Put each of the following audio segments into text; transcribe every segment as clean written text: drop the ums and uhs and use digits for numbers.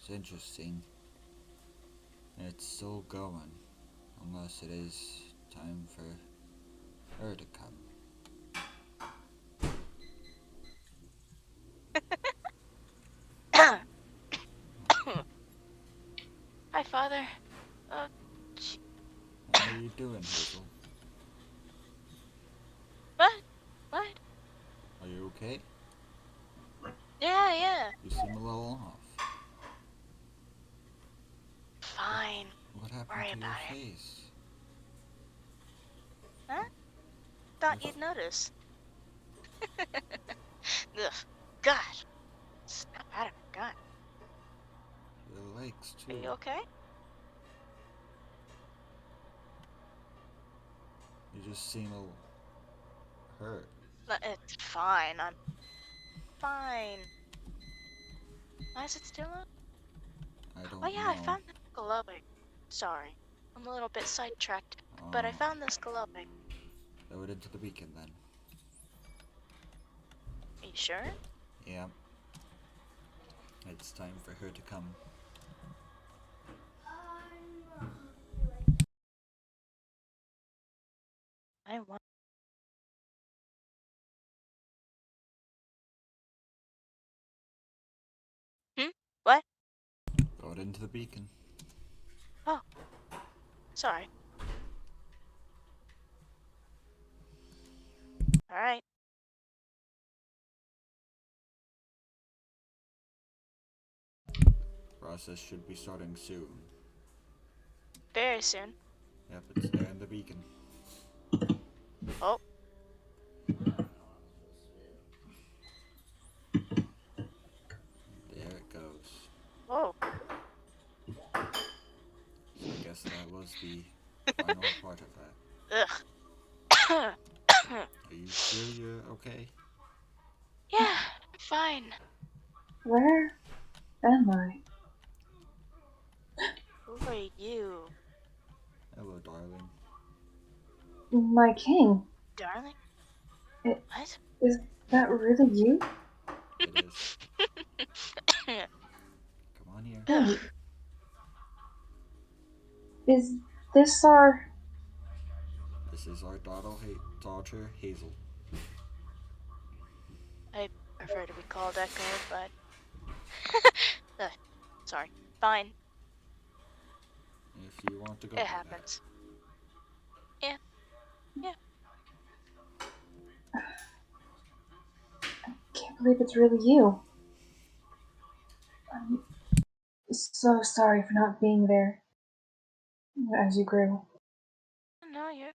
It's interesting. And it's still going. Unless it is time for her to come. Hi, Father. Oh, gee. How are you doing, Hazel? What? What? Are you okay? Yeah, yeah. You seem a little off. Fine. What Don't happened worry to your about it. face? Huh? Your Thought you'd notice. Ugh. God. Snap out of my gun. your legs Are too. you okay? You just seem a hurt. It's fine. I'm fine. Why is it still up? I Oh don't yeah, I know. found this glove. Sorry. I'm a little bit sidetracked. But I Oh, found this glove. Are throw it into the beacon then. you sure? Yeah, it's time for her to come. I want. Hmm? What? Throw it into the beacon. Oh, sorry. Alright. Process should be starting soon. Very soon. Yep, it's there in the beacon. Oh, There it goes. whoa. So I guess that was the final part of that. Ugh. Are you sure you're okay? Yeah, I'm fine. Where am I? Who are you, Hello, darling. My king. darling? It, What? is that really you? It is. Come on here. Ugh. Wait, is this our... This is our daughter Hazel. I prefer to be called Echo, but Ugh, sorry. Fine. If you want to go It by that. happens. Yeah, yeah. Can't believe it's really you. I'm so sorry for not being there as you grew. No, you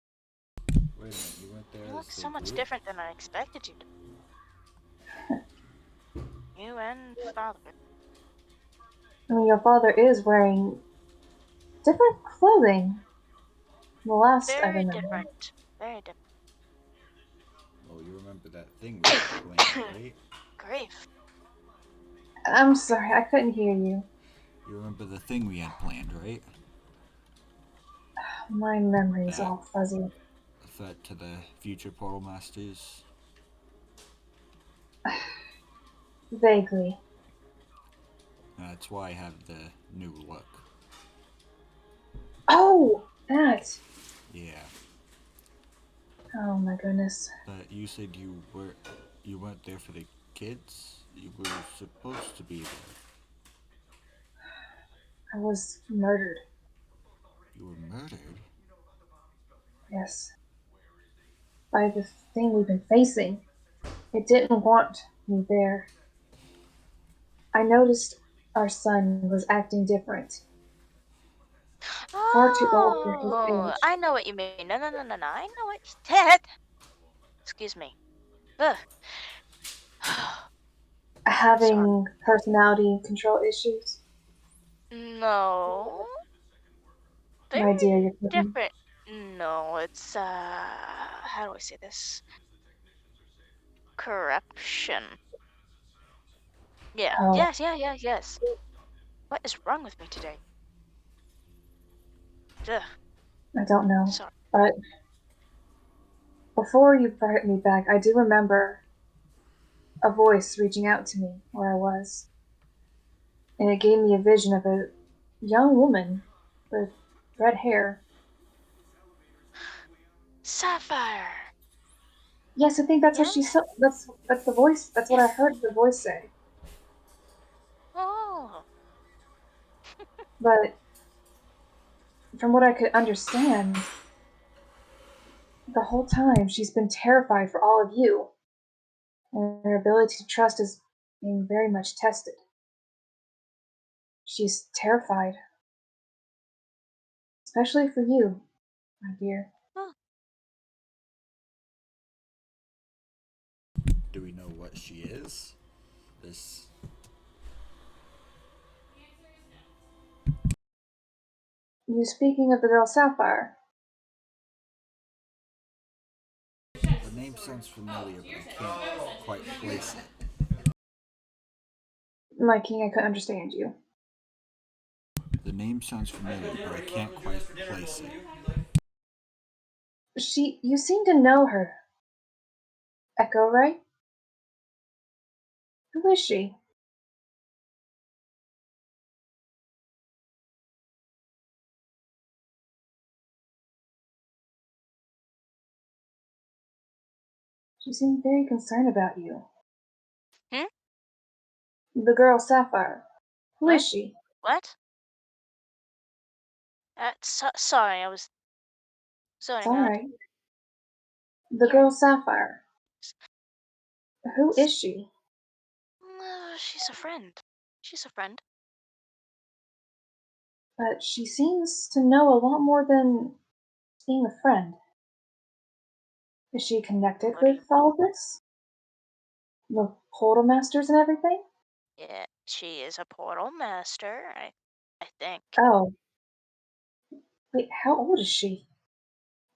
Wait a minute, you went there look as they so much grew? different than I expected you to. You and father. I mean, your father is wearing different clothing. The last I Very remember. different. Very different. Oh, you remember that thing we had planned, right? Grief. I'm sorry, I couldn't hear you. You remember the thing we had planned, right? My memory's That all fuzzy. threat to the future Portal Masters. Vaguely. That's why I have the new look. Oh, that. Yeah. Oh my goodness. But you said you weren't there for the kids? You were supposed to be there. I was murdered. You were murdered? Yes. By the thing we've been facing. It didn't want me there. I noticed our son was acting different, far too old for his Oh, age, I know what you mean. No, no, no, no, no. I know what you said. Excuse me. Ugh. Sorry. having personality control issues. No. My dear, Very you're kidding. different. No, it's how do I say this? Corruption. Yeah. Oh, Yes, yeah, yeah, yes. What is wrong with me today? Ugh. I don't know. Sorry. But before you brought me back, I do remember a voice reaching out to me where I was. and it gave me a vision of a young woman with red hair. Sapphire. Yes, I think that's what Yeah? she said. That's the voice. That's what I Yes. heard the voice say. Oh. But from what I could understand, the whole time she's been terrified for all of you, and her ability to trust is being very much tested. She's terrified, especially for you, my dear. Oh. Do we know what she is? This. You speaking of the girl Sapphire? The name sounds familiar, but I can't quite place it. My king, I couldn't understand you. The name sounds familiar, but I can't quite place it. You seem to know her. Echo, right? Who is she? She seemed very concerned about you. Hmm? The girl Sapphire. Who is What? she? What? Sorry, I was It's zoning out. alright. The Here. girl Sapphire. Who is she? She's a friend. She's a friend. But she seems to know a lot more than being a friend. Is she connected What do you? with all of this? The portal masters and everything? Yeah, she is a portal master. I think. Oh, wait, how old is she?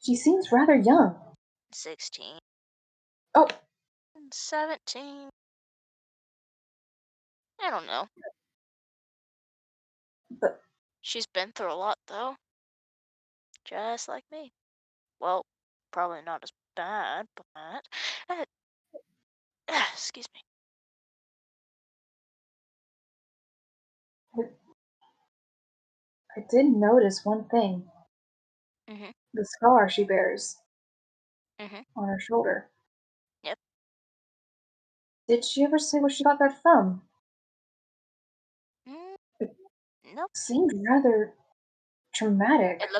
She seems rather young. 16, Oh, 17. I don't know. but She's been through a lot though, just like me. Well, probably not as bad, but uh, excuse me. I did notice one thing. Mhm. The scar she bears Mhm. on her shoulder. Yep. Did she ever say where she got that from? Mm, It nope. seemed rather traumatic. It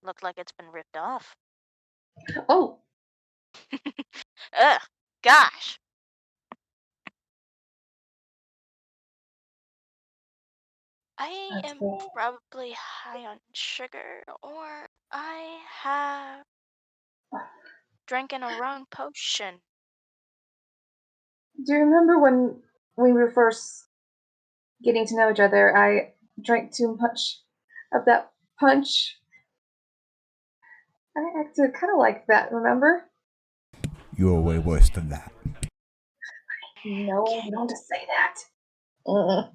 looked like it's been ripped off. Oh, Ugh. Gosh. I that's am good. probably high on sugar, or I have drinking a wrong potion. Do you remember when we were first getting to know each other? I drank too much of that punch. I acted kind of like that, remember? You are way worse than that. No, Okay. you don't just say that. Mm.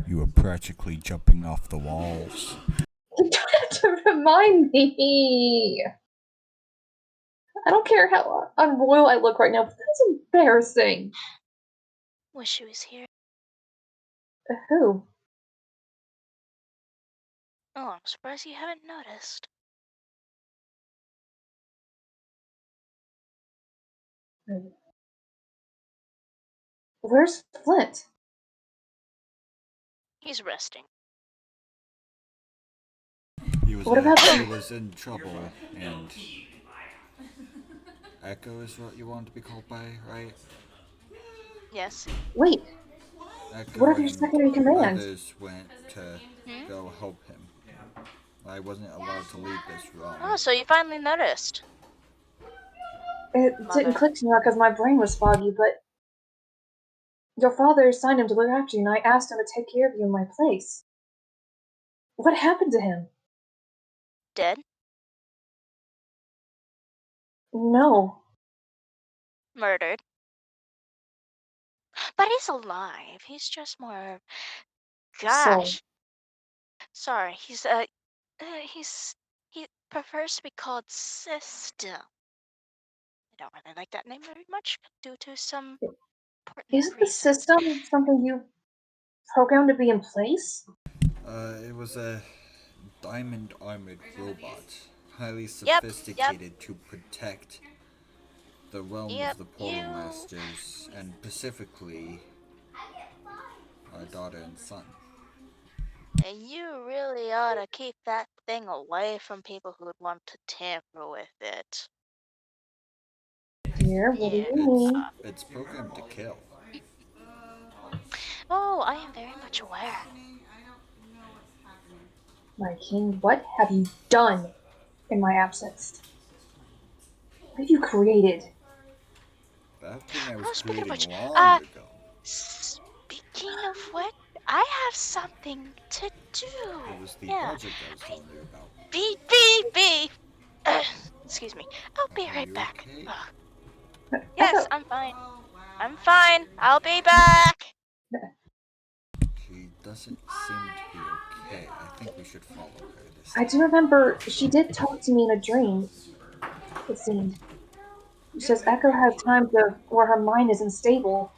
You are practically jumping off the walls. You don't have to remind me. I don't care how unroyal I look right now, but that's embarrassing. Wish she was here. Who? Oh, I'm surprised you haven't noticed. Where's Flint? He's resting. What about He the. was in trouble, and Echo is what you want to be called by, right? Yes. Wait, what Echo of your and second in command? others went to Hmm? go help him. I wasn't allowed to leave this room. Oh, so you finally noticed. It didn't Mother. click to me because my brain was foggy, but your father assigned him to look after you, and I asked him to take care of you in my place. What happened to him? Dead? No. Murdered. But he's alive. He's just more. So, Gosh. Sorry. He's. He prefers to be called System. I don't really like that name very much due to some important Isn't the reasons. system something you programmed to be in place? It was a diamond armored robot, highly Yep, yep, sophisticated to protect the realm yep. of the Portal You Masters, and specifically our daughter and son. and you really ought to keep that thing away from people who would want to tamper with it. Dear, what do Yeah. you It's mean? it's programmed to kill. Oh, I am very much aware. My king, what have you done in my absence? What have you created? That thing I was Oh, speaking of creating which, long ago. speaking of which, I have something to do. It was the Yeah. project I was telling you about. Be. Excuse me. I'll be Are right you back. okay? Ugh. Yes, Echo, I'm fine. I'm fine. I'll be back. She doesn't seem to be okay. I think we should follow her this I time. do remember she did talk to me in a dream, it seemed. She says Echo has times where her mind isn't stable.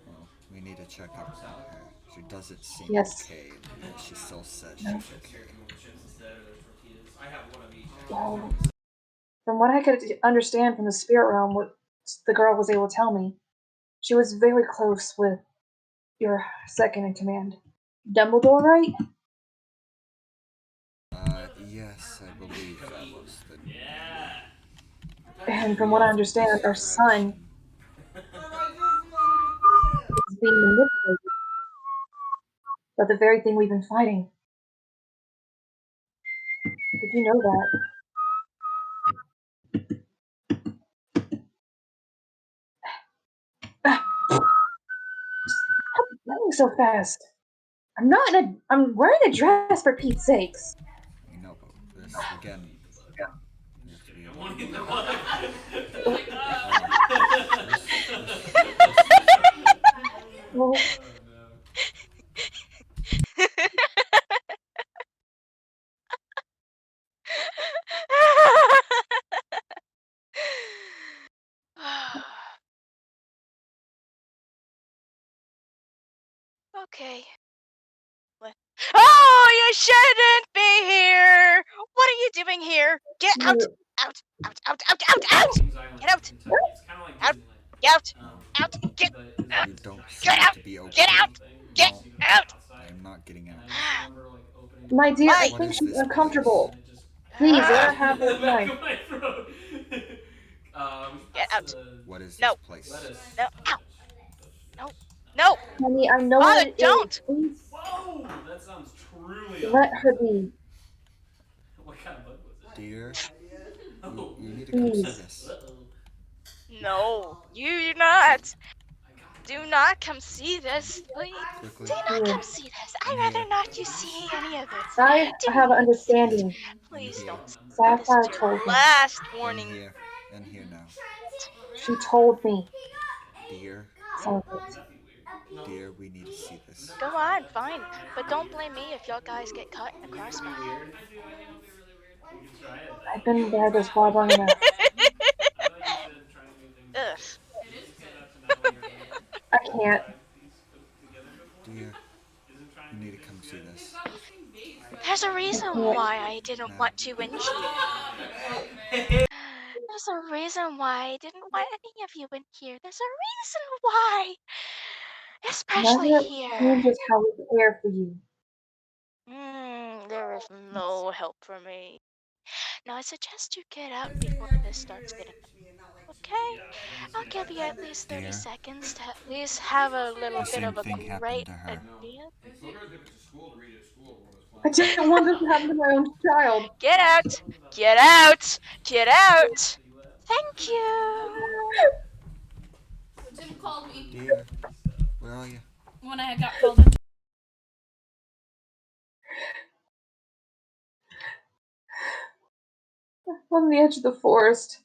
Well, we need to check up on her. She doesn't seem Yes. okay, yet she still says No. she's okay. Well, from what I could understand from the spirit realm, what the girl was able to tell me, she was very close with your second in command. Dumbledore, right? Yes, I believe that was the And from what I moved in understand, this our son direction. is being manipulated by the very thing we've been fighting. Did you know that? Running so fast. I'm wearing a dress for Pete's sakes. I know, but this again, you have to be a little this Well, Okay. What? Oh, you shouldn't be here! What are you doing here? Get out! you, Out! Out! Out! Out! Out! Out! Get out! Out! Get out! Out! Get out! you don't Get seem out! to be Get okay. out! Get No, out! I'm not getting out. my dear, I Why? What think is she's this place? uncomfortable. Please let her have her time. Get out! What is this No! place? No! Ow! No! No! Honey, I know what Father, it is. don't! Please let her be. Dear, you need to come see Please. this. No, you do not. Do not come see this, please. Quickly. Do not Dear. come see this. In I'd here. rather not you see any of this. I Do have an not see this. understanding. In Please here. don't see this. This is Sapphire your told me. last In warning. here. In here now. She told me Dear, some of it. dear, we need to see this. Go on, fine. But don't blame me if y'all guys get caught in a crossfire. I've been there this far long enough. Ugh. I can't. Dear, you need to come see this. There's a I reason can't. why I didn't Now. want you in here. There's a reason why I didn't want any of you in here. There's a reason why. Especially Never here. changes how we care for you. There is no help for me. Now I suggest you get out before this starts getting okay. I'll give you at least 30 Dear, seconds to at least have a little the bit same of a thing happened great to her. idea. I didn't want this to happen to my own child. Get out! Get out! Get out! Thank you! So Jim called me Dear, where are you? when I got called into. On the edge of the forest.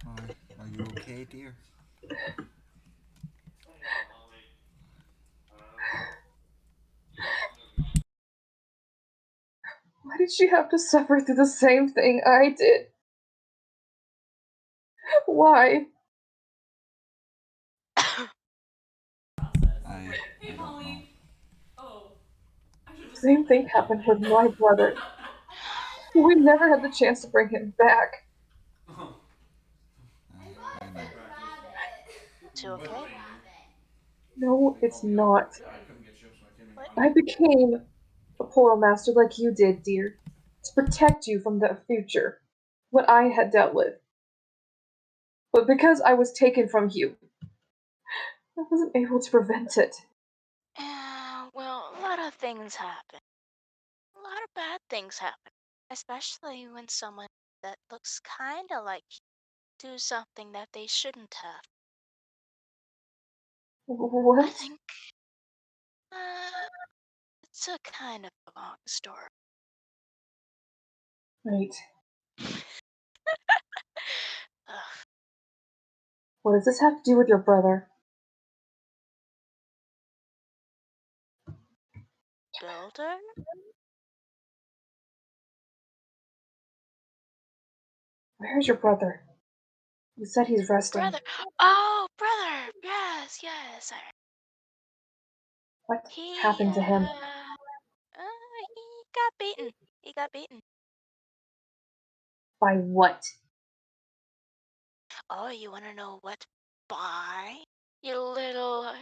Are you okay, dear? Why did she have to suffer through the same thing I did? Why? I don't know. Oh, I should The just same told thing her. happened with my brother. We never had the chance to bring him back. Oh, I know. You two okay? No, it's not. I couldn't get chips, so I came in What? I contact. became a portal master like you did, dear, to protect you from the future, what I had dealt with. But because I was taken from you, I wasn't able to prevent it. Well, a lot of things happen. A lot of bad things happen. Especially when someone that looks kinda like you do something that they shouldn't have. I What? think uh, it's a kind of a long story. Wait, Ugh, what does this have to do with your brother? builder? Where's your brother? You said he's resting. Brother. Oh, brother. Yes, yes. What He happened to him? he got beaten. He got beaten. By what? Oh, you want to know what? By your little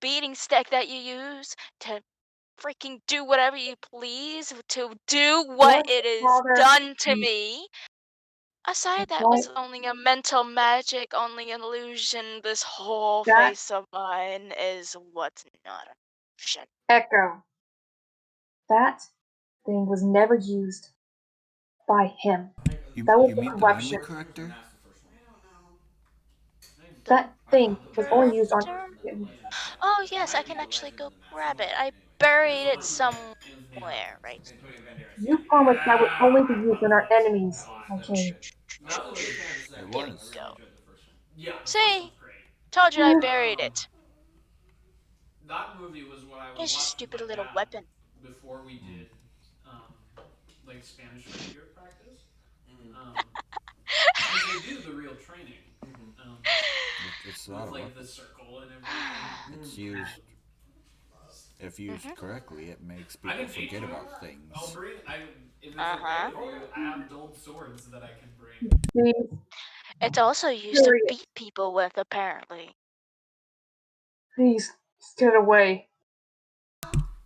beating stick that you use to freaking do whatever you please to do what Your it is father. done to me. Aside that What? was only a mental magic, only an illusion. This whole That face of mine is what's not an illusion. echo. That thing was never used by him. That was You a mean the memory corruption. corrector? That's the first one. I don't know. The That thing was only used on corrector? him. Oh It yes, I might be can the actually legend go of the master. grab it. Anyway, I it's buried the it one from somewhere, right? Antonio Banderas. Yeah. You promised that would only be used on our enemies, my That was king. good. That one was kind of the It second Here one. we I was. really go. enjoyed the first one. Yeah, the first See? one's great. Told you I buried it. That movie was what I was It's a watching with stupid my little dad weapon. before we did um, like Spanish rapier practice. Because they do the real training um, It's a lot with of like the weapons. circle and everything. It's used. If used Mhm. correctly, it makes I people can teach forget you. about I'll things. bring. If it's okay Uh-huh. with you, I have dulled swords that I can bring. Please, It's also used to period. beat people with, apparently. Please, just get away.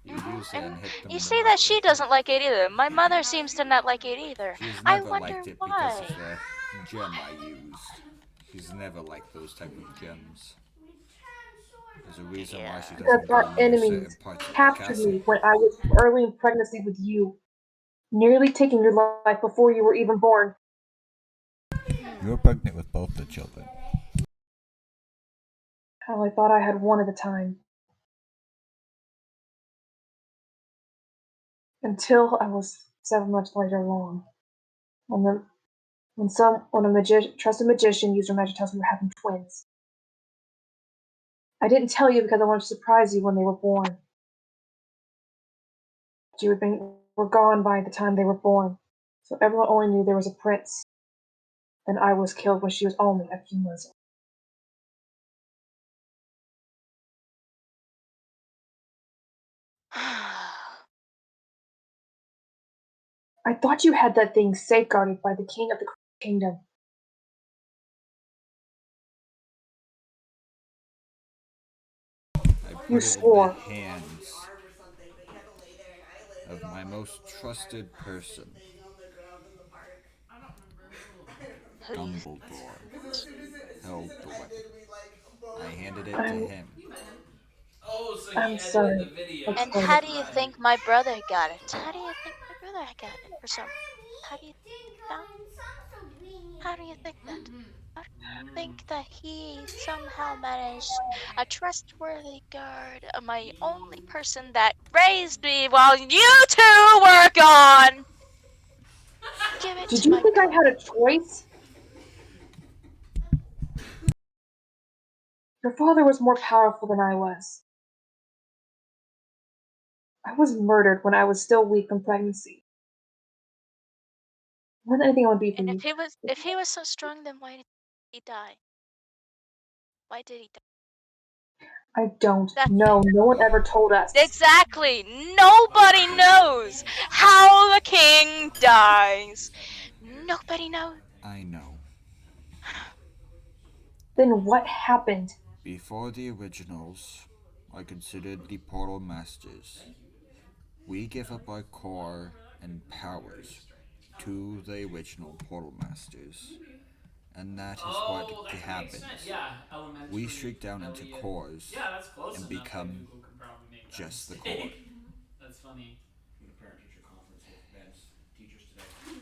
You use it and And hit them you in the see that nose she with it. doesn't like it either. My mother seems to not like it either. She's I never wonder liked it because of why. the gem I used. She's never liked those type of gems. There's a reason why she Yeah. Because doesn't our go near certain enemies parts of the captured castle. me when I was early in pregnancy with you, nearly taking your life before you were even born. You were Hmm. pregnant with both the children. How I thought I had one at a time. Until I was 7 months later along. When the when a trusted magician used her magic to tell us we were having twins. I didn't tell you because I wanted to surprise you when they were born. But were gone by the time they were born, so everyone only knew there was a prince. And I was killed when she was only a few months old. I thought you had that thing safeguarded by the king of the kingdom. I You put it in the swore. hands of my most trusted person, I don't remember. Please. Dumbledore, held the weapon. I handed it to I'm him. You met him. Oh, so he I'm edited the sorry. video. And Explain it. how do you think my brother got it? How do you think my brother got it? For some, how do you know? How do you think that? How do you think that he somehow managed a trustworthy guard, my only person that raised me while you two were gone? Give it Did to you my think I brother. had a choice? Your father was more powerful than I was. I was murdered when I was still weak from pregnancy. More than anything, I would be for And you. if he was so strong, then why did he die? Why did he die? I don't That's know. No one ever told us. exactly. Nobody knows how the king dies. Nobody knows. I know. Then what happened? Before the originals are considered the Portal Masters, we give up our core and powers to the original Portal Masters. And that is what Oh, that could make sense. happens. Yeah, We elementary. shrink down into cores Yeah, that's close and enough that become Google could probably make that just the core. mistake. That's funny. In a parent teacher conference with Ben's teachers today.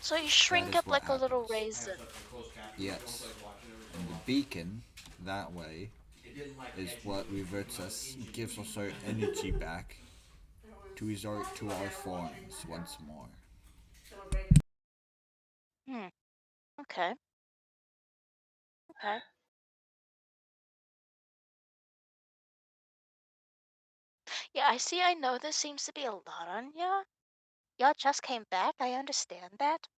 So you That shrink is up what like a little happens. I have raisin. such a closed caption. I don't Yes. like watching every so And the often. beacon, that way, It didn't like is edge what me. reverts us, gives us our energy back to our forms once more. Hmm. Okay. Okay. Yeah, I see. I know this seems to be a lot on ya. Y'all just came back. I understand that.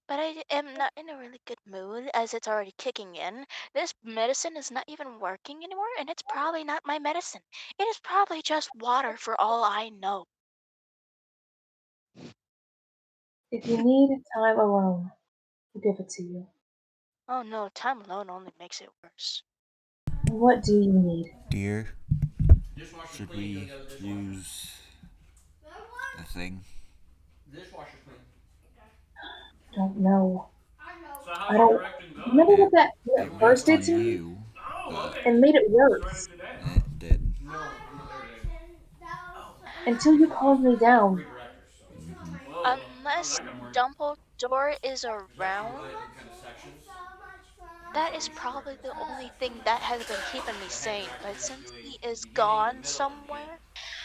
But I am not in a really good mood as it's already kicking in. This medicine is not even working anymore, and it's probably not my medicine. It is probably just water for all I know. If you need time alone, we'll give it to you. Oh no, time alone only makes it worse. What do you need? Dear, Dishwasher's should clean. You we gotta get a dishwasher. use the thing? Dishwasher's clean. Don't know. So how's I your don't. directing going? Remember It what that it first worked did on to me? you, Oh, but okay. It made it Starting worse. today, huh? it did. No, I'm not there today. Oh. Until you calmed me down. Three directors, so. Whoa, how's Unless that gonna work? Dumbledore is There's actually around, really in kind of sections. that is probably the only thing that has been keeping me The head sane. director But is since doing he the is beginning, the gone middle, and the end. somewhere,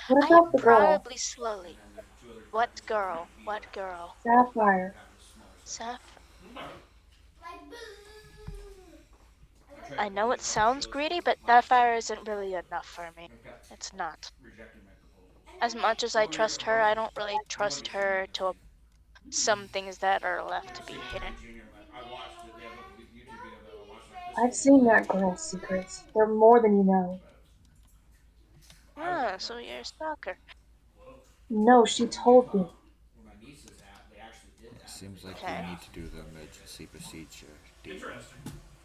What I am about the girl? probably And slowly. then there's two other What directors that are girl? going to be What directors. girl? Sapphire. Have this smaller section. Seth? Okay. I tried I to know complete it a couple sounds shows greedy, for but my Sapphire exam, isn't really enough for me. and kept It's not. rejecting my proposals. As much as I What were your trust her, I proposals? don't really You want trust to do something her to different. some things that are left to be Secret hidden. Grade Junior. I watched it. They have a YouTube video that I watched like this I've week. seen that girl's secrets. They're more than you know. But I Ah, wouldn't have so done you're a that. stalker. Whoa. No, she In told Utah, me. where my niece is at, they actually did It that, but seems they like got we Okay. need to passed do the because of emergency procedure, dear. Interesting.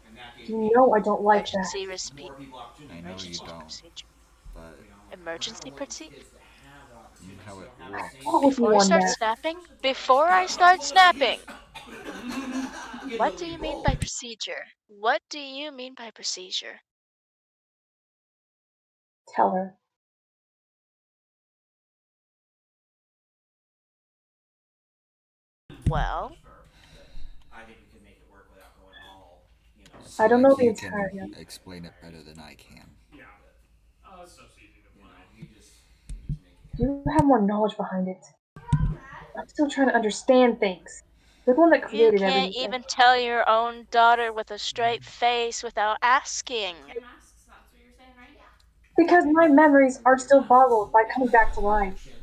and that gave You me know I don't like that. Emergency respe- more people opportunity. I know you emergency don't, procedure. but You know, I'm trying to Emergency want these procedure? kids to have that opportunity how so they it don't have the same What works. would you Before I on start that? snapping? Before I start snapping! getting the What do lead you mean by role. procedure? What do you mean by procedure? Tell her. Well, But I think we can make it work without going all, I Seems don't know like the you can entire. explain it better than I can. Yeah. Oh, it's so easy to you know, play. you just make it happen. You have more knowledge behind it. I'm still trying to understand things. You're the one that you created can't everything. even tell your own daughter with a straight face without asking. Three masks, that's what you're saying, right? Because my memories are still boggled by coming back to life Action.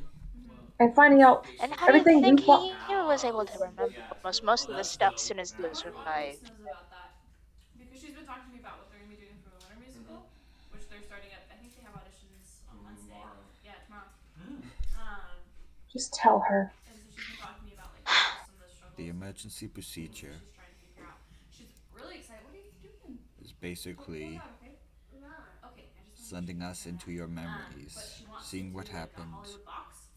Well, and finding out And how do you everything think we thought. he was able to remember most well, of the that's stuff as dope. soon as he I was wonder what Grace revived? knows about that. Because she's been talking to me about what they're going to be doing for the winter musical, which they're starting up. I think they have auditions on Wednesday. Tomorrow. Yeah, tomorrow. Hmm. Just tell her. And so she's been talking to me about like just some of the The struggles and emergency things that procedure she's trying to figure out. She's really excited. What are you doing? is Pull it basically out, okay? Okay, I just want to make sure sending you us understand into that. your But memories, she wants it seeing to what be like a happened, Hollywood box.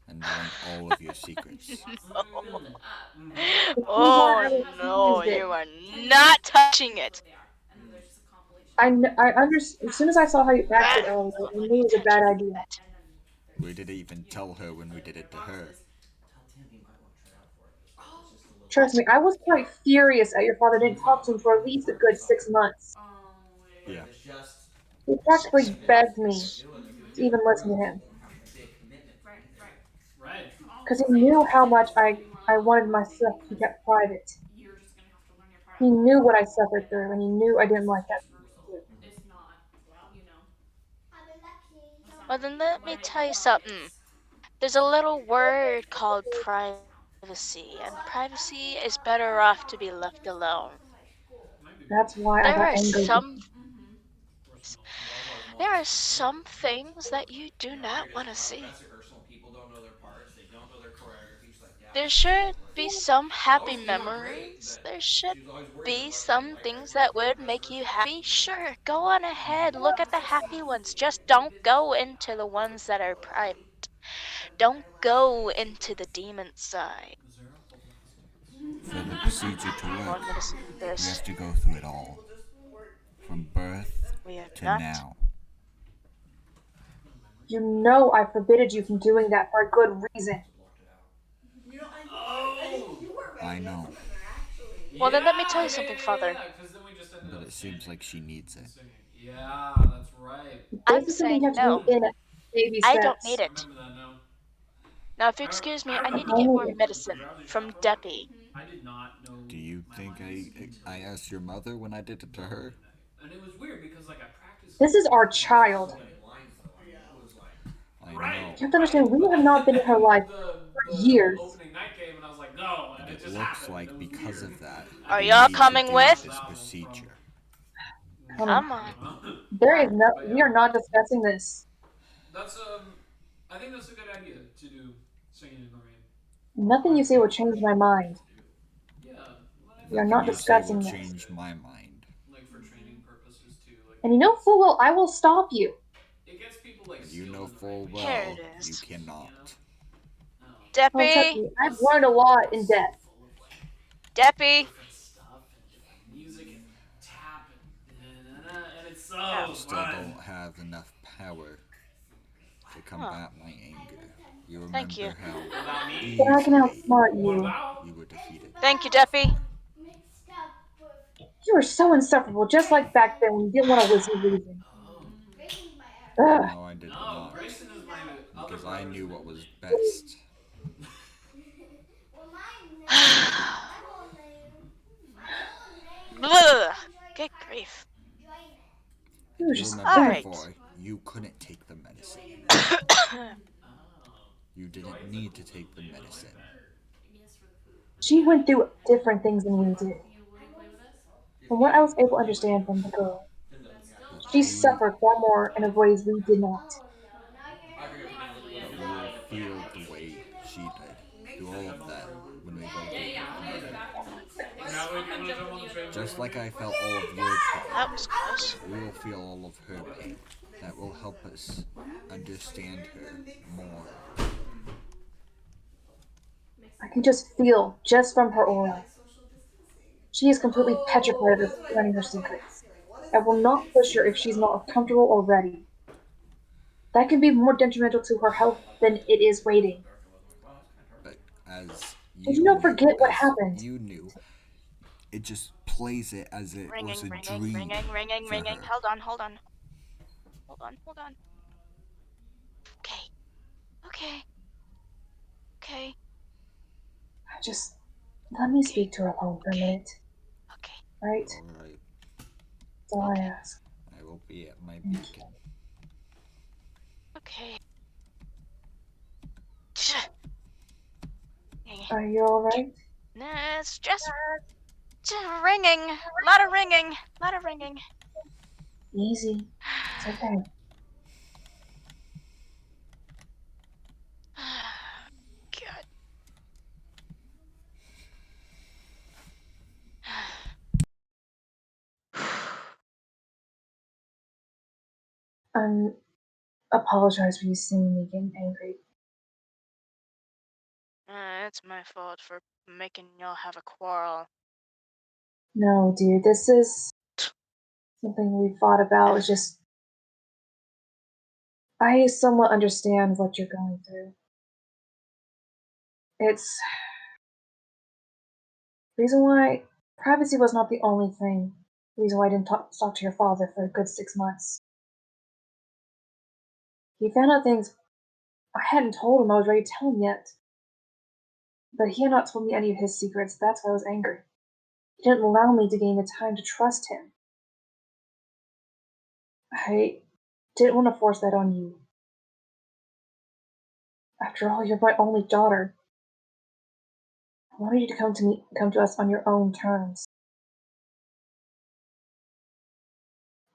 and knowing all of your secrets. She wants to No. build it up, and Mm-hmm. then there's a If you box want Oh to that have has no, used like it. you are 10 not songs. touching That's it. what they are. And then there's just a compilation. As soon as I saw how you Ah, acted earlier, I don't let knew me it was a touch bad any idea. of it. And then We there's didn't even tell her when we other did bigger it to her. boxes. Tell Tim he might want to try out for it. It's just a little. Trust What? me, I was quite furious at your father didn't talk to him for at least a good 6 months. Oh, But Yeah. if it's just He a Six practically commitment begged to what me we're months. doing, like it would to get even listen to approved, him. having a big commitment to right, be there. right. Right. I'm all Because he saying knew if you're how saying much this is going to be more like I a wanted Hogwarts my thing stuff to be because kept private. you're just going to have to learn your part He off knew what I and suffered then through, and he knew I didn't this is like that. just rehearsal. It's not, you know. It's not Well, going to then be. let I'm me learning tell you how it something. is. There's a little word called privacy, and privacy is better off to be left alone. Might be That's possible. why I There got are angry. some Personal. there are some things that you do You know, not you're want just to see. dress rehearsal. People don't know their parts. They don't know their choreography. She's like, Dad, There this isn't should gonna work. be some I happy always think they were great, memories. but There should she was always worried that be Lexi didn't some like her things anymore that for would the rest of make her you schedule. happy. Sure, go on ahead, look at the happy ones. Just don't go into the ones that are private. Don't go into the demon side. Zero, hold the last For the procedure to You work, want me to say we this? have to go through it all, from birth We are to not. now. No memory. You know I forbidded you from doing that for a good reason. So blocked it out. Oh! I know, Well, then let me tell Yeah! you something, Father. Because then we just ended but up it seems standing like she needs and it. singing. Yeah, that's right. This I'm is something you saying have to do no. in baby I don't need steps. I it. remember that now. Now, if you I, excuse me, I I need remember to get that more Only for medicine Drowsy from Chaperone. Deppy. I did not know Do you my think lines until I asked your mother when I did it to the her? opening night. And it was weird because like I practiced this it is our before and stuff, child. So but many lines though. I mean, it was like I right, know. You have to right. understand, we But have not been in her life then for the years. opening night came and I was like, go, and And it it just looks happened and like it was because weird. of that, I Are didn't we y'all need to understand coming the do with? first this album from procedure. Come on. Come I on. don't know. There is no, But we yeah, are not discussing this. that's I think that's a good idea to do singing in the rain. Nothing I you think say will that's what change she my mind. wants to do. Yeah, well, I We are think Nothing not that'd you be say will discussing this. change my mind. like for training purposes too. Like And you know full well I will stop you. it gets people like And you skilled know in the right full Here it well mechanics. you is. You know, cannot. Oh, trust Deppy, me, I've this learned a song lot is in so death. full of like Deppy. different stuff and different music and tap and it's Oh, You so still fun. don't have enough power to huh. combat my anger. You Thank you. remember how Without me, But I can easily outsmart what you. about? you were defeated. Thank you, Deppy. You are so insufferable, just like back then when you didn't want to listen to reason. Oh Ugh. No, I did no, not. Grayson is my other Because I brother's knew name. what was best. Blah. Good grief. You And were you just remember All ugh. right. before, you couldn't take the medicine. Oh, You Joy didn't is a need to cool take the name. I like medicine. that. Yes, for the food. She went through different things than we did. Will you play with us? If From what I Annie was can able cook to you like understand from the girl, then doesn't That's mean I still can But cook she you. we, suffered far more in ways we did not. I agree with Annie. Possibly, Let's yeah. but go we will ahead and feel put the way she did. Through Is that all of definitely that true? when we go Yeah, through yeah. the I'll meet you at the procedure. bathroom. Natalie, I'll do you come want to jump jump with on the you at the trampoline Just with like me? I felt all of your That pain, was close. we will feel all of her pain. That will help us understand her more. I can just feel, just from her aura. She is completely petrified of learning her secrets. I will not push her if she's not comfortable or ready. That can be more detrimental to her health than it is waiting. But as Did you not forget what as happened? you knew, it just plays it as it was Ringing, a ringing, dream ringing, ringing, for ringing. her. Hold on, hold on. Hold on, hold on. Okay, okay, okay, Just let me okay, speak to her alone for a okay, minute, okay, right? Alright, That's all I okay, ask. I will be at my Thank you. beacon. okay. Are you alright? Nah, it's just ringing. A lot of ringing. A lot of ringing. Easy. It's okay. God. Apologize for you seeing me getting angry. It's my fault for making y'all have a quarrel. No, dude, this is something we fought about. It's just, I somewhat understand what you're going through. It's reason why privacy was not the only thing. Reason why I didn't talk to your father for a good 6 months. He found out things I hadn't told him I was ready to tell him yet. But he had not told me any of his secrets. That's why I was angry. He didn't allow me to gain the time to trust him. I didn't want to force that on you. After all, you're my only daughter. I wanted you to come to us on your own terms.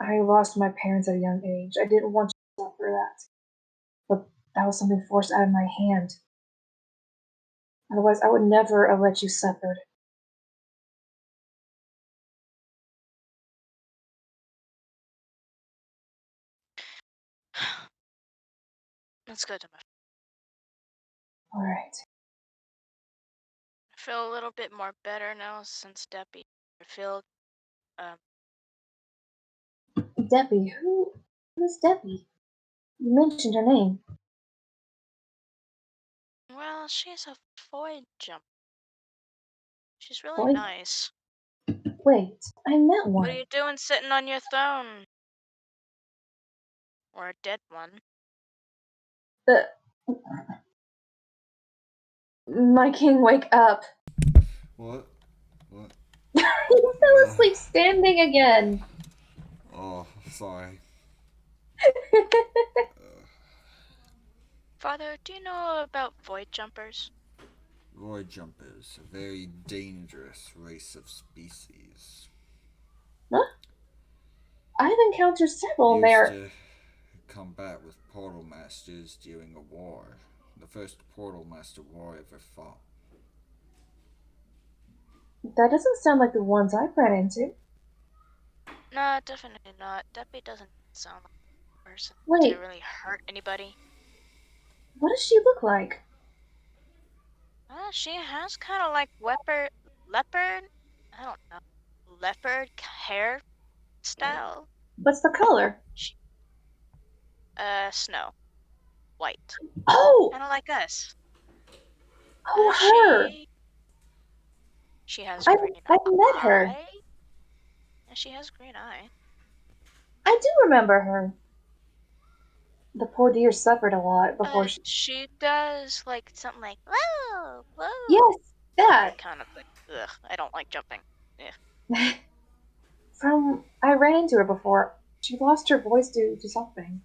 I lost my parents at a young age. I didn't want you to suffer that, but that was something forced out of my hand. Otherwise, I would never have let you suffer. That's good to know. All right, I feel a little bit more better now since Debbie. I feel, um, Debbie. Who is Debbie? You mentioned her name. well, she's a void jump. She's really Boy, nice. wait, I met What are one. you doing sitting on your throne? Or a dead one? The my king, wake up! What? What? He fell Uh, asleep standing again. oh, sorry. Father, do you know about void jumpers? Void jumpers, a very dangerous race of species. Huh? I've encountered several, and Used they're to combat with portal masters during a war. The first portal master war I ever fought. that doesn't sound like the ones I've ran into. No, definitely not. Debbie doesn't sound like a person to Wait, really hurt anybody. what does she look like? She has kind of like leopard, I don't know, leopard hair style. What's the color? She, snow, white, Oh, kind of like us. oh, her. She has I green I met her. eye. Yeah, she has green eye. I do remember her. The poor dear suffered a lot before she. She does like something like whoa, whoa. Yes, that. That kind of like, ugh, I don't like jumping. Yeah. From I ran into her before. She lost her voice due to something.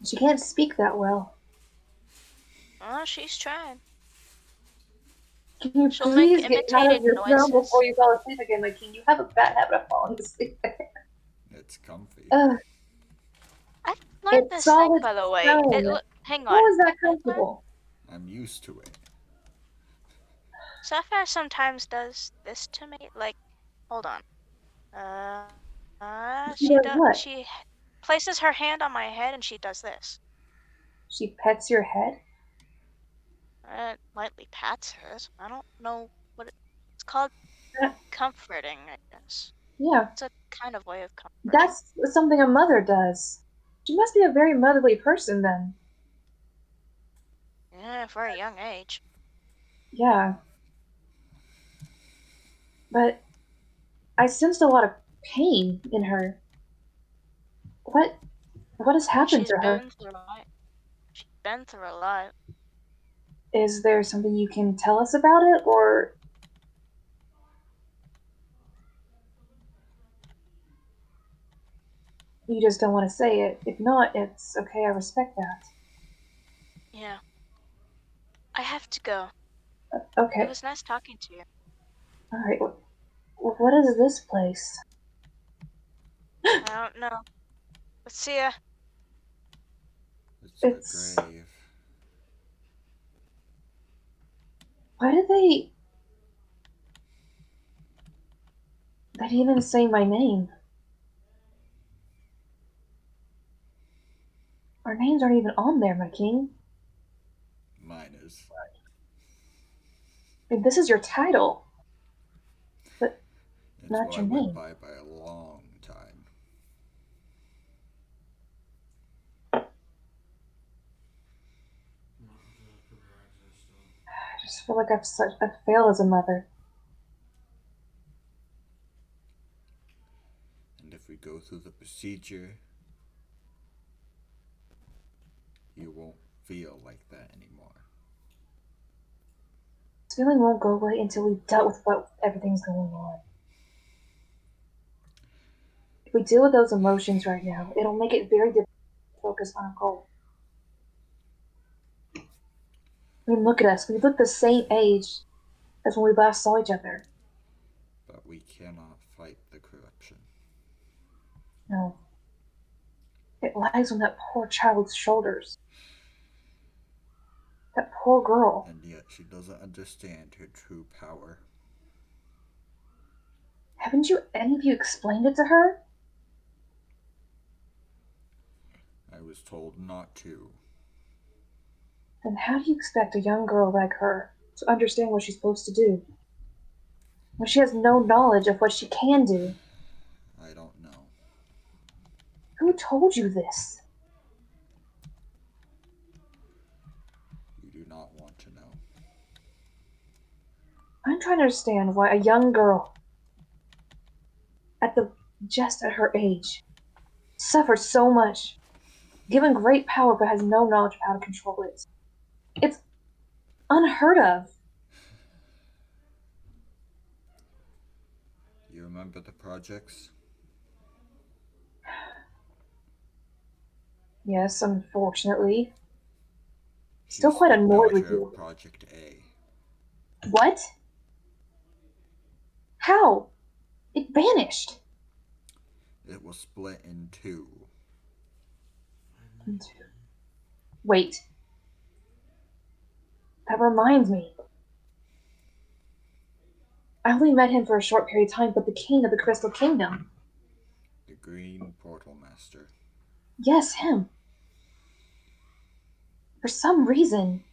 She can't speak that well. Oh, she's trying. Can you She'll make please get out of imitated your throne before noises. you fall asleep again? Like, King, you have a bad habit of falling asleep. It's comfy. Ugh, I learned it's this thing, solid by the way. stone. Hang How on. is that I learned comfortable? I'm used to it. Sapphire sometimes does this to me. Like, hold on. Uh, She does what? she places her hand on my head and she does this. She pets your head? Lightly pats it. I don't know what it's called. Uh, Comforting, I guess. yeah, It's a kind of way of comforting. that's something a mother does. She must be a very motherly person then. Yeah, for a young age. Yeah, but I sensed a lot of pain in her. What what has happened She's to her? been through a lot. She's been through a lot. Is there something you can tell us about it, or you just don't want to say it? If not, it's okay, I respect that. Yeah. I have to go. It Okay, was nice talking to you. alright, what is this place? I don't know. But see ya. It's her It's. grave. Why did they. They didn't even say my name. Our names aren't even on there, my king. Mine is. I mean, this is your title, but It's not what I your went name. by a long time. I just feel like I've failed as a mother. And if we go through the procedure, you won't feel like that anymore. This feeling won't go away until we've dealt with what everything's going on. If we deal with those emotions right now, it'll make it very difficult to focus on our goal. I mean, look at us. We look the same age as when we last saw each other. But we cannot fight the corruption. No. It lies on that poor child's shoulders. That poor girl. And yet she doesn't understand her true power. Haven't any of you explained it to her? I was told not to. Then how do you expect a young girl like her to understand what she's supposed to do when she has no knowledge of what she can do? I don't know. Who told you this? You do not want to know. I'm trying to understand why a young girl just at her age suffers so much, given great power but has no knowledge of how to control it. It's unheard of. You remember the projects? Yes, unfortunately. Still She's quite the annoyed with daughter you. of Project A. What? How? It vanished. It was split in two. Wait. That reminds me. I only met him for a short period of time, but the king of the Crystal Kingdom. The Green Portal Master. Yes, him. For some reason,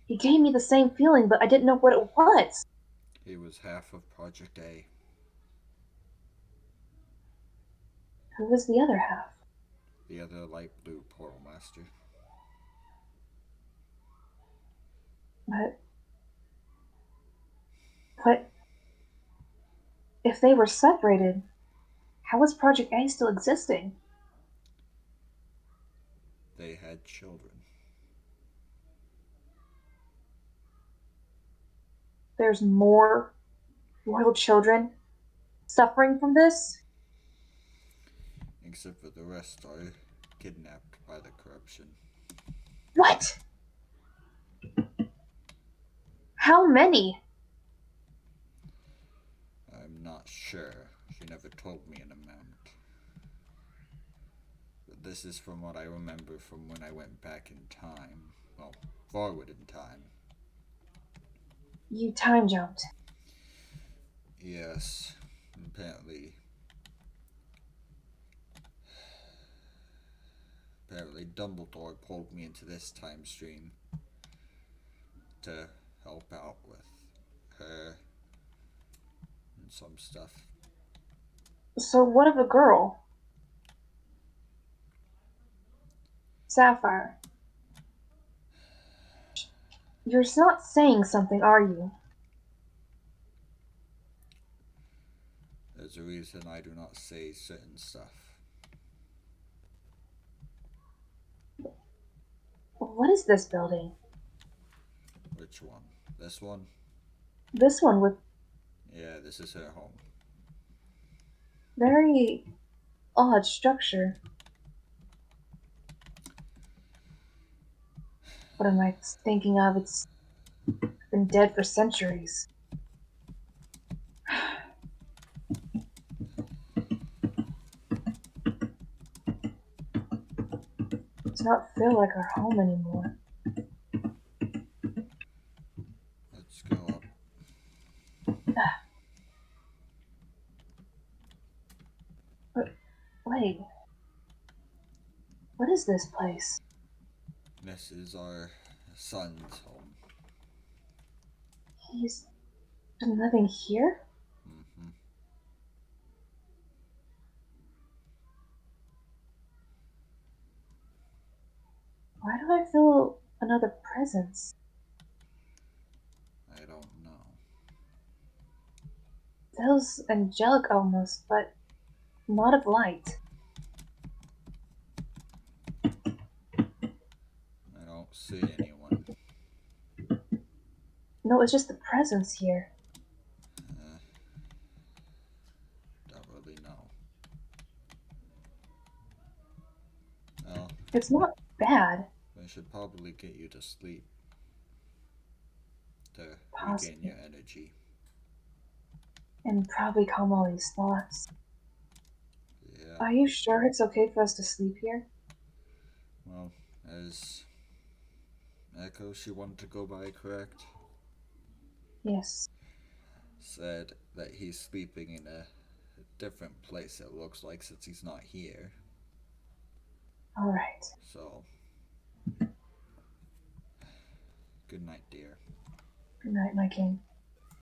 he gave me the same feeling, but I didn't know what it was. He was half of Project A. Who was the other half? The other light blue Portal Master. But if they were separated, how was Project A still existing? They had children. There's more royal children suffering from this? Except for the rest are kidnapped by the corruption. What? How many? I'm not sure. She never told me an amount. But this is from what I remember from when I went back in time. Well, forward in time. You time jumped. Yes, apparently. Apparently, Dumbledore pulled me into this time stream to help out with her and some stuff. So what of a girl? Sapphire. You're not saying something, are you? There's a reason I do not say certain stuff. What is this building? Which one? This one? This one with Yeah, this is her home. very odd structure. What am I thinking of? It's been dead for centuries. It does not feel like our home anymore. Let's go up. But wait, what is this place? This is our son's home. He's been living here? Mm-hmm. Why do I feel another presence? I don't know. Feels angelic almost, but not of light. I don't see anyone. No, it's just the presence here. Don't really know. Well, It's not bad. I should probably get you to sleep. to regain Possibly. your energy. And probably calm all these thoughts. Yeah. Are you sure it's okay for us to sleep here? Well, as Echo, she wanted to go by, correct? Yes. Said that he's sleeping in a different place, it looks like, since he's not here. Alright. So, good night, dear. Good night, my king.